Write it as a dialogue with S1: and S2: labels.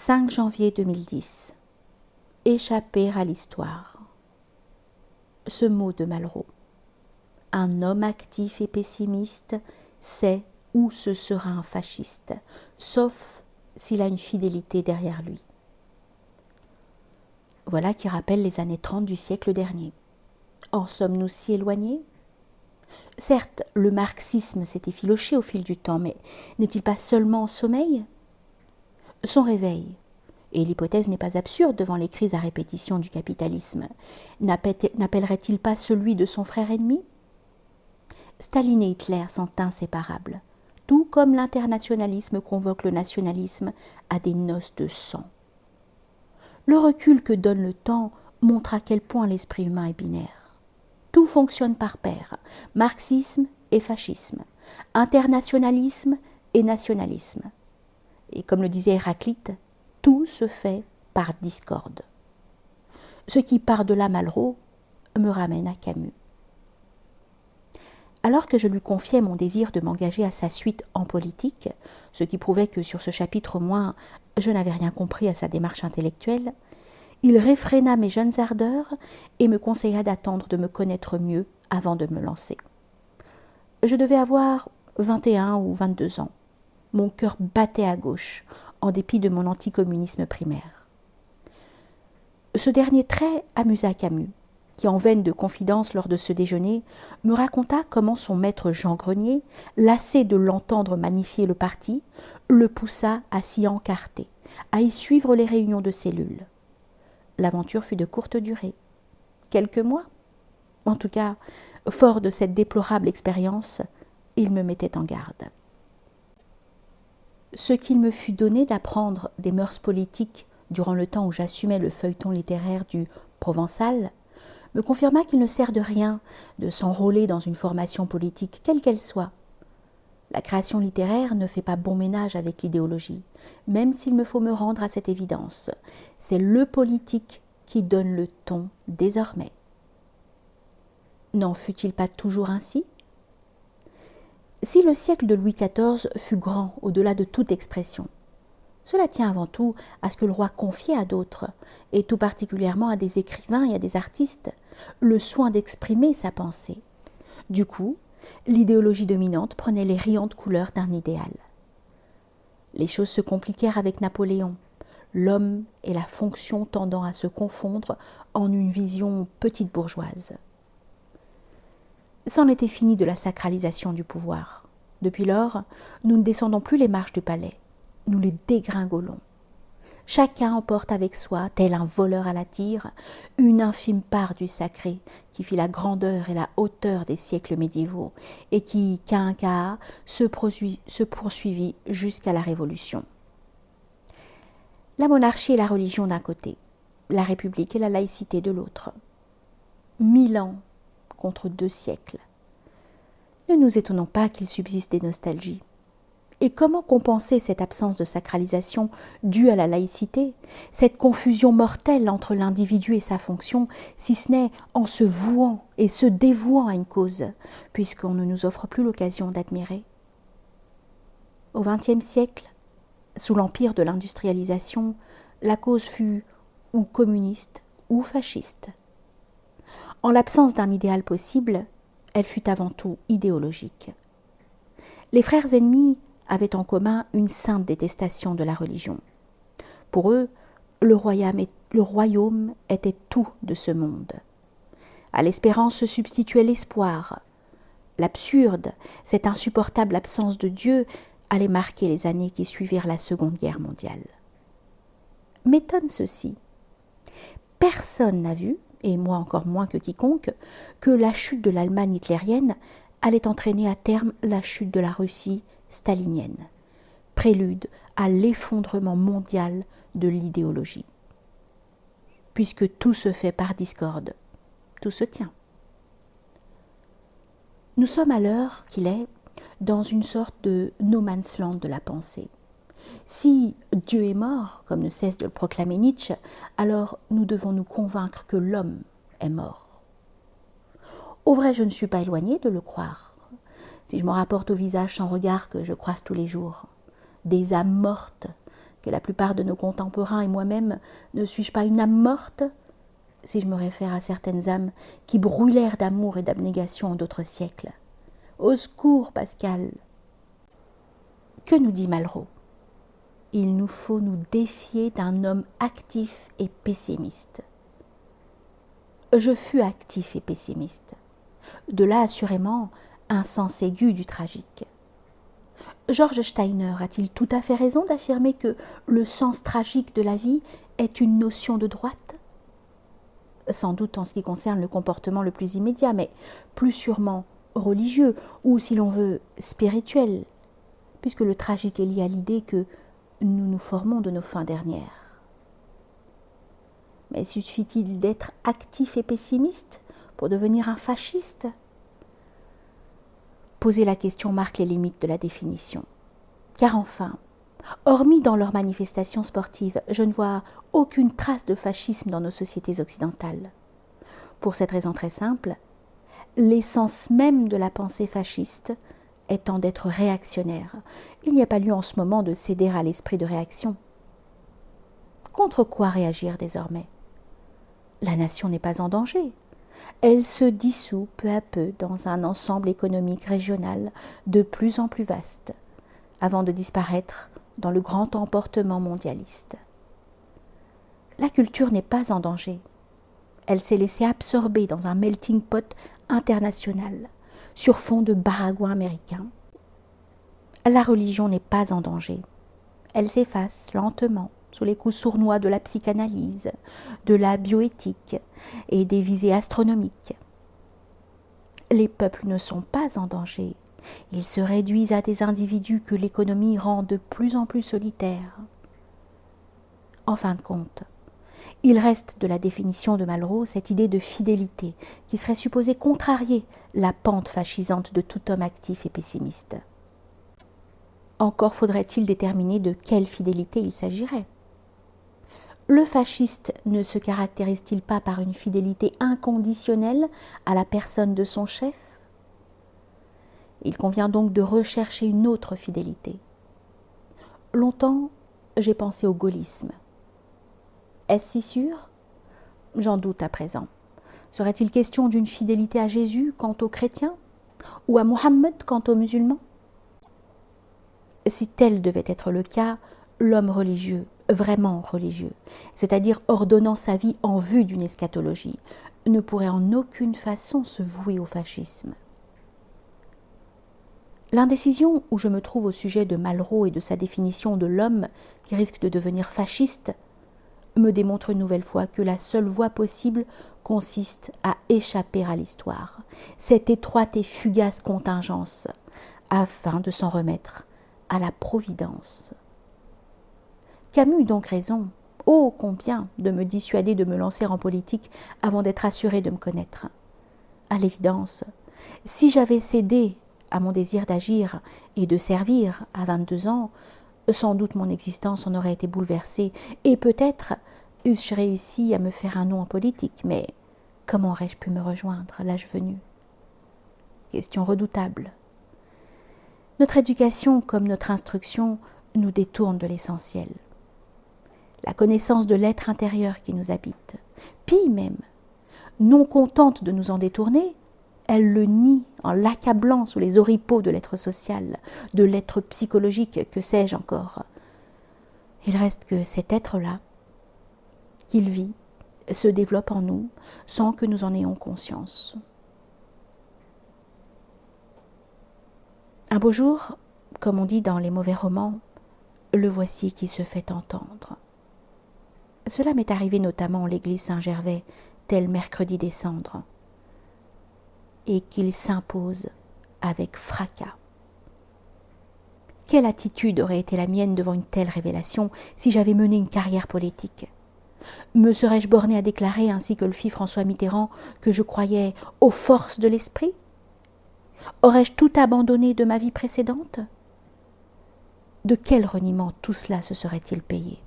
S1: 5 janvier 2010. Échapper à l'histoire. Ce mot de Malraux. Un homme actif et pessimiste sait où ce sera un fasciste, sauf s'il a une fidélité derrière lui. Voilà qui rappelle les années 30 du siècle dernier. En sommes-nous si éloignés ? Certes, le marxisme s'est effiloché au fil du temps, mais n'est-il pas seulement en sommeil ? Son réveil, et l'hypothèse n'est pas absurde devant les crises à répétition du capitalisme, n'appellerait-il pas celui de son frère ennemi ? Staline et Hitler sont inséparables, tout comme l'internationalisme convoque le nationalisme à des noces de sang. Le recul que donne le temps montre à quel point l'esprit humain est binaire. Tout fonctionne par paires, marxisme et fascisme, internationalisme et nationalisme. Et comme le disait Héraclite, tout se fait par discorde. Ce qui, par-delà Malraux, me ramène à Camus. Alors que je lui confiais mon désir de m'engager à sa suite en politique, ce qui prouvait que sur ce chapitre au moins, je n'avais rien compris à sa démarche intellectuelle, il réfréna mes jeunes ardeurs et me conseilla d'attendre de me connaître mieux avant de me lancer. Je devais avoir 21 ou 22 ans. Mon cœur battait à gauche, en dépit de mon anticommunisme primaire. Ce dernier trait amusa Camus, qui, en veine de confidence lors de ce déjeuner, me raconta comment son maître Jean Grenier, lassé de l'entendre magnifier le parti, le poussa à s'y encarter, à y suivre les réunions de cellules. L'aventure fut de courte durée. Quelques mois ? En tout cas, fort de cette déplorable expérience, il me mettait en garde. Ce qu'il me fut donné d'apprendre des mœurs politiques durant le temps où j'assumais le feuilleton littéraire du Provençal me confirma qu'il ne sert de rien de s'enrôler dans une formation politique, quelle qu'elle soit. La création littéraire ne fait pas bon ménage avec l'idéologie, même s'il me faut me rendre à cette évidence. C'est le politique qui donne le ton désormais. N'en fut-il pas toujours ainsi ? Si le siècle de Louis XIV fut grand au-delà de toute expression, cela tient avant tout à ce que le roi confiait à d'autres, et tout particulièrement à des écrivains et à des artistes, le soin d'exprimer sa pensée. Du coup, l'idéologie dominante prenait les riantes couleurs d'un idéal. Les choses se compliquèrent avec Napoléon, l'homme et la fonction tendant à se confondre en une vision petite bourgeoise. C'en était fini de la sacralisation du pouvoir. Depuis lors, nous ne descendons plus les marches du palais, nous les dégringolons. Chacun emporte avec soi, tel un voleur à la tire, une infime part du sacré qui fit la grandeur et la hauteur des siècles médiévaux et qui, qu'un se poursuivit jusqu'à la Révolution. La monarchie et la religion d'un côté, la République et la laïcité de l'autre. 1000 ans contre 2 siècles. Ne nous étonnons pas qu'il subsiste des nostalgies. Et comment compenser cette absence de sacralisation due à la laïcité, cette confusion mortelle entre l'individu et sa fonction, si ce n'est en se vouant et se dévouant à une cause, puisqu'on ne nous offre plus l'occasion d'admirer ? Au XXe siècle, sous l'empire de l'industrialisation, la cause fut ou communiste ou fasciste. En l'absence d'un idéal possible, elle fut avant tout idéologique. Les frères ennemis avaient en commun une sainte détestation de la religion. Pour eux, le royaume était tout de ce monde. À l'espérance se substituait l'espoir. L'absurde, cette insupportable absence de Dieu, allait marquer les années qui suivirent la Seconde Guerre mondiale. M'étonne ceci. Personne n'a vu, et moi encore moins que quiconque, que la chute de l'Allemagne hitlérienne allait entraîner à terme la chute de la Russie stalinienne, prélude à l'effondrement mondial de l'idéologie. Puisque tout se fait par discorde, tout se tient. Nous sommes à l'heure qu'il est dans une sorte de no man's land de la pensée. Si Dieu est mort, comme ne cesse de le proclamer Nietzsche, alors nous devons nous convaincre que l'homme est mort. Au vrai, je ne suis pas éloignée de le croire. Si je m'en rapporte au visage sans regard que je croise tous les jours, des âmes mortes, que la plupart de nos contemporains et moi-même ne suis-je pas une âme morte, si je me réfère à certaines âmes qui brûlèrent d'amour et d'abnégation en d'autres siècles. Au secours, Pascal. Que nous dit Malraux? Il nous faut nous défier d'un homme actif et pessimiste. Je fus actif et pessimiste. De là, assurément, un sens aigu du tragique. George Steiner a-t-il tout à fait raison d'affirmer que le sens tragique de la vie est une notion de droite? Sans doute en ce qui concerne le comportement le plus immédiat, mais plus sûrement religieux, ou si l'on veut, spirituel, puisque le tragique est lié à l'idée que nous nous formons de nos fins dernières. Mais suffit-il d'être actif et pessimiste pour devenir un fasciste? Poser la question marque les limites de la définition. Car enfin, hormis dans leurs manifestations sportives, je ne vois aucune trace de fascisme dans nos sociétés occidentales. Pour cette raison très simple, l'essence même de la pensée fasciste étant d'être réactionnaire, il n'y a pas lieu en ce moment de céder à l'esprit de réaction. Contre quoi réagir désormais? La nation n'est pas en danger. Elle se dissout peu à peu dans un ensemble économique régional de plus en plus vaste, avant de disparaître dans le grand emportement mondialiste. La culture n'est pas en danger. Elle s'est laissée absorber dans un melting pot international, sur fond de baragouins américains. La religion n'est pas en danger. Elle s'efface lentement sous les coups sournois de la psychanalyse, de la bioéthique et des visées astronomiques. Les peuples ne sont pas en danger. Ils se réduisent à des individus que l'économie rend de plus en plus solitaires. En fin de compte, il reste de la définition de Malraux cette idée de fidélité qui serait supposée contrarier la pente fascisante de tout homme actif et pessimiste. Encore faudrait-il déterminer de quelle fidélité il s'agirait. Le fasciste ne se caractérise-t-il pas par une fidélité inconditionnelle à la personne de son chef? Il convient donc de rechercher une autre fidélité. Longtemps, j'ai pensé au gaullisme. Est-ce si sûr? J'en doute à présent. Serait-il question d'une fidélité à Jésus quant aux chrétiens? Ou à Mohammed quant aux musulmans? Si tel devait être le cas, l'homme religieux, vraiment religieux, c'est-à-dire ordonnant sa vie en vue d'une eschatologie, ne pourrait en aucune façon se vouer au fascisme. L'indécision où je me trouve au sujet de Malraux et de sa définition de l'homme qui risque de devenir fasciste me démontre une nouvelle fois que la seule voie possible consiste à échapper à l'histoire, cette étroite et fugace contingence, afin de s'en remettre à la providence. Camus eut donc raison, ô combien, de me dissuader de me lancer en politique avant d'être assuré de me connaître. À l'évidence, si j'avais cédé à mon désir d'agir et de servir à 22 ans, sans doute mon existence en aurait été bouleversée et peut-être eusse-je réussi à me faire un nom en politique, mais comment aurais-je pu me rejoindre l'âge venu? Question redoutable. Notre éducation comme notre instruction nous détourne de l'essentiel. La connaissance de l'être intérieur qui nous habite. Pis même, non contente de nous en détourner, elle le nie en l'accablant sous les oripeaux de l'être social, de l'être psychologique, que sais-je encore. Il reste que cet être-là, qu'il vit, se développe en nous sans que nous en ayons conscience. Un beau jour, comme on dit dans les mauvais romans, le voici qui se fait entendre. Cela m'est arrivé notamment en l'église Saint-Gervais, tel mercredi des cendres, et qu'il s'impose avec fracas. Quelle attitude aurait été la mienne devant une telle révélation si j'avais mené une carrière politique? Me serais-je borné à déclarer, ainsi que le fit François Mitterrand, que je croyais aux forces de l'esprit? Aurais-je tout abandonné de ma vie précédente? De quel reniement tout cela se serait-il payé?